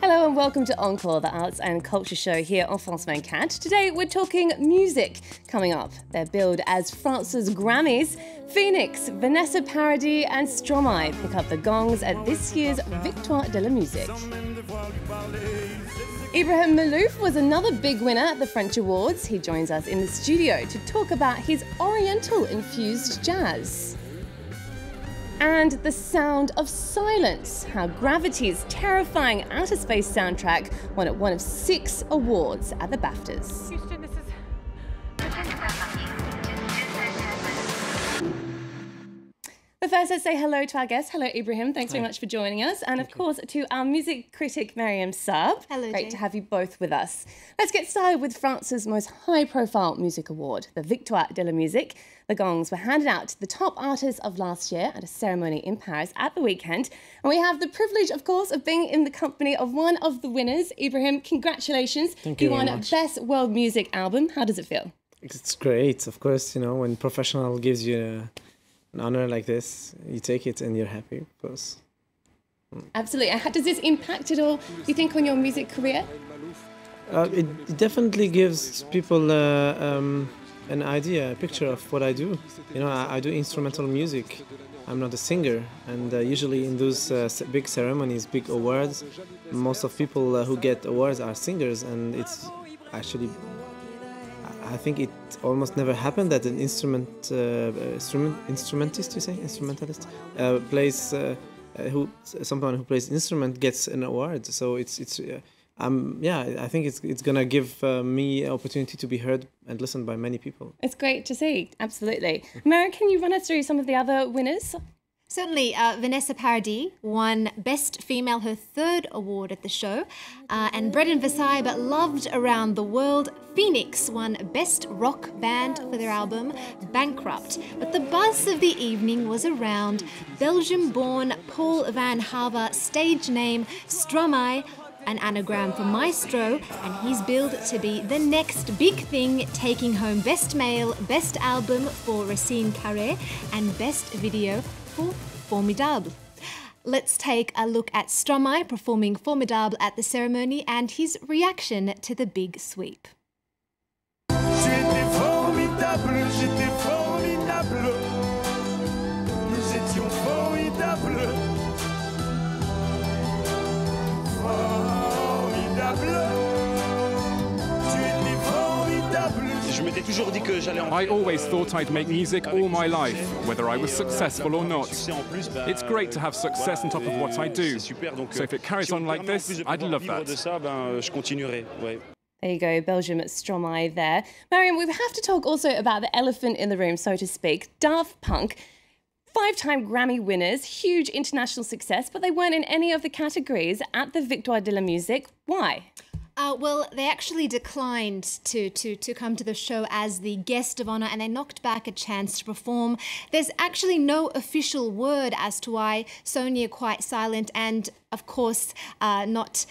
Hello and welcome to Encore, the arts and culture show here on France 24. Today we're talking music. Coming up, they're billed as France's Grammys. Phoenix, Vanessa Paradis and Stromae pick up the gongs at this year's Victoires de la Musique. Ibrahim Maalouf was another big winner at the French Awards. He joins us in the studio to talk about his Oriental-infused jazz. And the sound of silence, how Gravity's terrifying outer space soundtrack won one of 6 awards at the BAFTAs. Houston, this is... But first, let's say hello to our guest. Hello, Ibrahim. Thanks very much for joining us. And of course, to our music critic, Mariam Saab. Hello, Great to have you both with us. Let's get started with France's most high-profile music award, the Victoires de la Musique. The gongs were handed out to the top artists of last year at a ceremony in Paris at the weekend. And we have the privilege, of course, of being in the company of one of the winners. Ibrahim, congratulations. Thank you won very much. Best World Music Album. How does it feel? It's great, of course, you know, when professional gives you an honor like this, you take it and you're happy, of course. Absolutely. And does this impact at all, do you think, on your music career? It definitely gives people an idea, a picture of what I do. You know, I do instrumental music. I'm not a singer, and usually in those big ceremonies, big awards, most of people who get awards are singers, and it's actually, I think it almost never happened that an instrumentalist plays someone who plays instrument gets an award. So I think it's gonna give me an opportunity to be heard and listened by many people. It's great to see, absolutely. Mary, can you run us through some of the other winners? Certainly, Vanessa Paradis won Best Female, her 3rd award at the show, and bred in Versailles but loved around the world. Phoenix won Best Rock Band for their album Bankrupt. But the buzz of the evening was around Belgium-born Paul Van Hava, stage name Stromae, an anagram for maestro, and he's billed to be the next big thing, taking home Best Male, Best Album for Racine Carré, and Best Video for Formidable. Let's take a look at Stromae performing Formidable at the ceremony and his reaction to the big sweep. J'étais formidable, j'étais formidable. Nous étions formidables. Je m'étais toujours dit que j'allais en I always thought I'd make music all my life, whether I was successful or not. It's great to have success on top of what I do. So if it carries on like this, I'd love that. There you go, Belgium Stromae there. Mariam, we have to talk also about the elephant in the room, so to speak. Daft Punk, 5-time Grammy winners, huge international success, but they weren't in any of the categories at the Victoires de la Musique. Why? Well, they actually declined to come to the show as the guest of honour, and they knocked back a chance to perform. There's actually no official word as to why. Sony are quite silent, and of course, not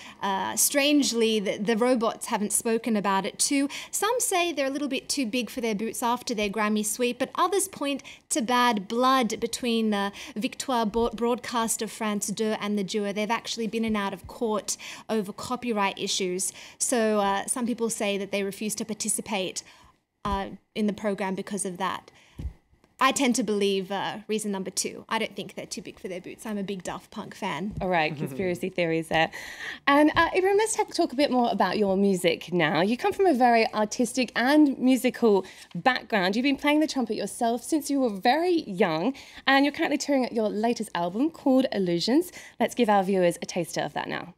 strangely, the robots haven't spoken about it too. Some say they're a little bit too big for their boots after their Grammy sweep, but others point to bad blood between the Victoire broadcast of France 2 and the duo. They've actually been in and out of court over copyright issues. So some people say that they refuse to participate in the program because of that. I tend to believe reason number 2. I don't think they're too big for their boots. I'm a big Daft Punk fan. All right, conspiracy theories there. And Ibrahim, let's talk a bit more about your music now. You come from a very artistic and musical background. You've been playing the trumpet yourself since you were very young, and you're currently touring your latest album called Illusions. Let's give our viewers a taster of that now.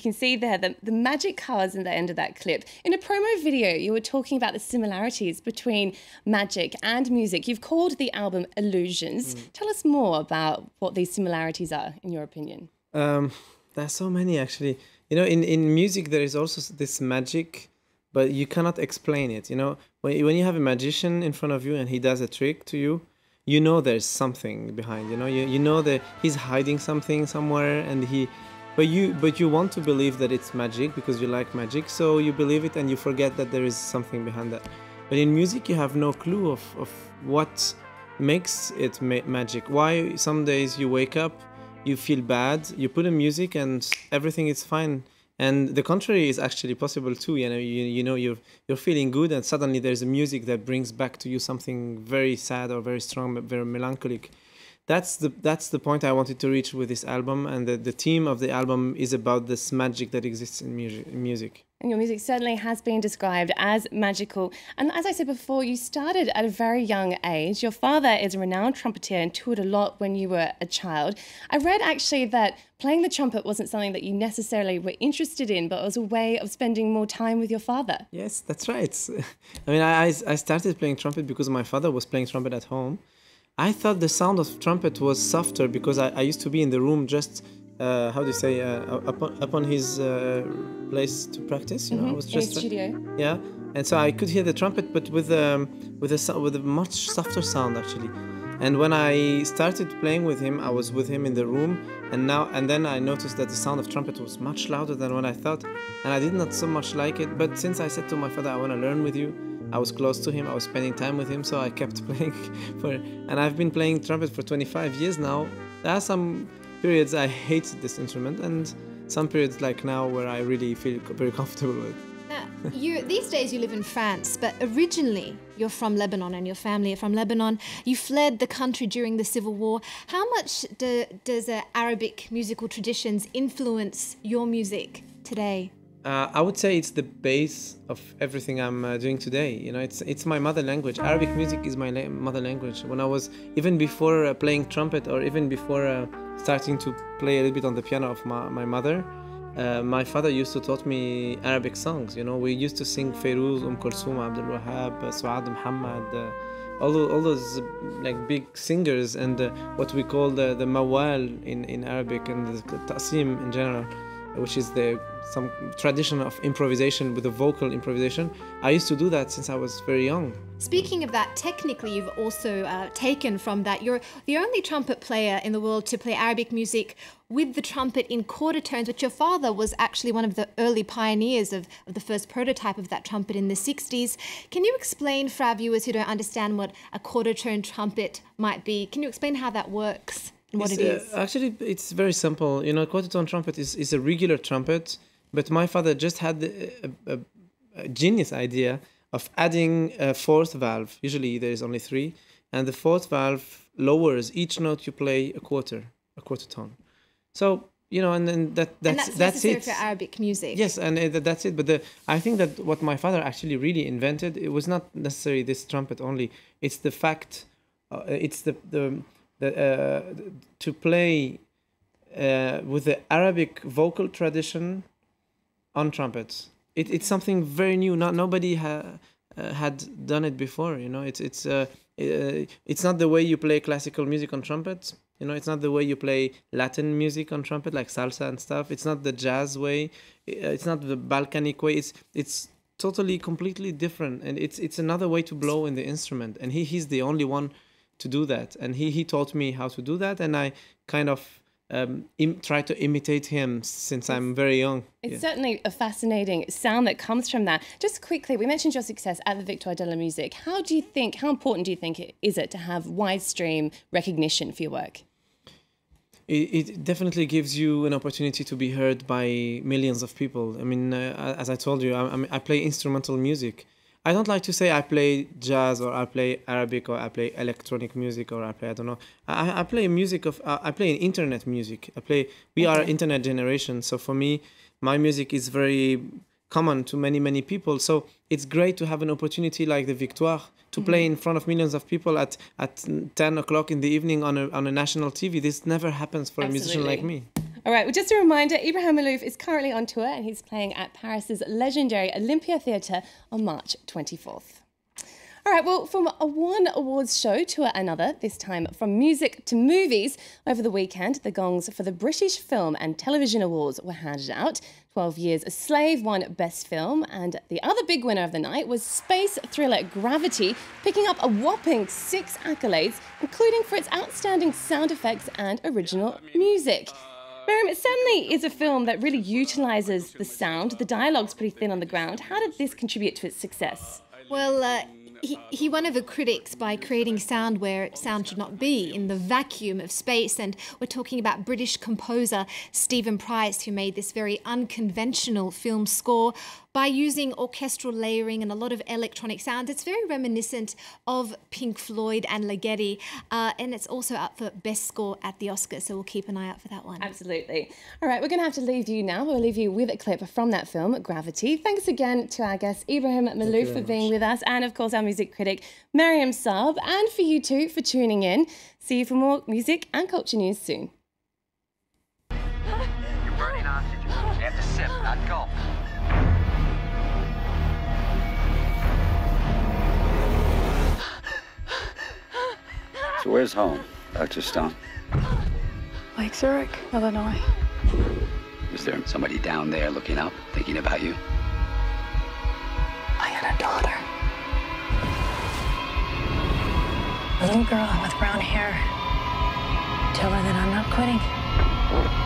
can see there the magic colours in the end of that clip. In a promo video, you were talking about the similarities between magic and music. You've called the album Illusions. Tell us more about what these similarities are, in your opinion. There's so many, actually. You know, in music, there is also this magic, but you cannot explain it. You know, when you have a magician in front of you and he does a trick to you, you know there's something behind. You know, you know that he's hiding something somewhere, and but you want to believe that it's magic because you like magic, so you believe it and you forget that there is something behind that. But in music, you have no clue of what makes it magic. Why some days you wake up, you feel bad, you put in music and everything is fine. And the contrary is actually possible too. You know, you're feeling good and suddenly there's a music that brings back to you something very sad or very strong, very melancholic. That's the point I wanted to reach with this album, and the theme of the album is about this magic that exists in music. And your music certainly has been described as magical. And as I said before, you started at a very young age. Your father is a renowned trumpeter and toured a lot when you were a child. I read actually that playing the trumpet wasn't something that you necessarily were interested in, but it was a way of spending more time with your father. Yes, that's right. I mean, I started playing trumpet because my father was playing trumpet at home. I thought the sound of trumpet was softer because I used to be in the room just, how do you say, upon his place to practice. You know, I was just in his studio. Yeah, and so I could hear the trumpet, but with a much softer sound actually. And when I started playing with him, I was with him in the room, and then I noticed that the sound of trumpet was much louder than what I thought, and I did not so much like it. But since I said to my father, I want to learn with you, I was close to him, I was spending time with him, so I kept playing and I've been playing trumpet for 25 years now. There are some periods I hated this instrument, and some periods like now where I really feel very comfortable with it. Now, these days you live in France, but originally you're from Lebanon and your family are from Lebanon. You fled the country during the Civil War. How much does Arabic musical traditions influence your music today? I would say it's the base of everything I'm doing today. You know, it's my mother language. Arabic music is my mother language. When I was, even before playing trumpet, or even before starting to play a little bit on the piano of my mother, my father used to taught me Arabic songs. You know, we used to sing Fayrouz, Kulthum, Abdul Wahab, Suad Muhammad, all those like big singers, and what we call the mawal in Arabic, and the ta'sim in general, which is some tradition of improvisation with a vocal improvisation. I used to do that since I was very young. Speaking of that, technically you've also taken from that. You're the only trumpet player in the world to play Arabic music with the trumpet in quarter tones, which your father was actually one of the early pioneers of the first prototype of that trumpet in the 60s. Can you explain for our viewers who don't understand what a quarter tone trumpet might be? Can you explain how that works? What it is? Actually, it's very simple. You know, quarter tone trumpet is a regular trumpet, but my father just had a genius idea of adding a fourth valve. Usually there is only three, and the fourth valve lowers each note you play a quarter tone. So, you know, and then that's necessary it for Arabic music. Yes, and that's it. But I think that what my father actually really invented, it was not necessarily this trumpet only. It's the fact, it's to play with the Arabic vocal tradition on trumpets. It's something very new. Nobody had done it before. You know, it's not the way you play classical music on trumpets. You know, it's not the way you play Latin music on trumpet, like salsa and stuff. It's not the jazz way. It's not the Balkanic way. It's totally, completely different, and it's another way to blow in the instrument. And he's the only one to do that, and he taught me how to do that, and I kind of try to imitate him since I'm very young. It's certainly a fascinating sound that comes from that. Just quickly, we mentioned your success at the Victoires de la Musique. How important do you think is it to have widestream recognition for your work? It definitely gives you an opportunity to be heard by millions of people. I mean, as I told you, I play instrumental music. I don't like to say I play jazz, or I play Arabic, or I play electronic music, or I play, I don't know. I play music I play internet music. We are internet generation. So for me, my music is very common to many people. So it's great to have an opportunity like the Victoires to play in front of millions of people at 10 o'clock in the evening on a national TV. This never happens for a musician like me. All right, well, just a reminder, Ibrahim Maalouf is currently on tour and he's playing at Paris's legendary Olympia Theatre on March 24th. All right, well, from one awards show to another, this time from music to movies, over the weekend, the gongs for the British Film and Television Awards were handed out. 12 Years a Slave won Best Film, and the other big winner of the night was space thriller Gravity, picking up a whopping 6 accolades, including for its outstanding sound effects and original music. Miriam, it certainly is a film that really utilises the sound. The dialogue's pretty thin on the ground. How did this contribute to its success? Well, he won over critics by creating sound where sound should not be, in the vacuum of space. And we're talking about British composer Stephen Price, who made this very unconventional film score by using orchestral layering and a lot of electronic sounds. It's very reminiscent of Pink Floyd and Ligeti, and it's also up for Best Score at the Oscars, so we'll keep an eye out for that one. Absolutely. All right, we're going to have to leave you now. We'll leave you with a clip from that film, Gravity. Thanks again to our guest, Ibrahim Maalouf, for being with us, and of course our music critic, Mariam Saab, and for you too for tuning in. See you for more music and culture news soon. You're burning oxygen. You have to sip, not gulp. So where's home, Dr. Stone? Lake Zurich, Illinois. Is there somebody down there looking up, thinking about you? I had a daughter. A little girl with brown hair. Tell her that I'm not quitting.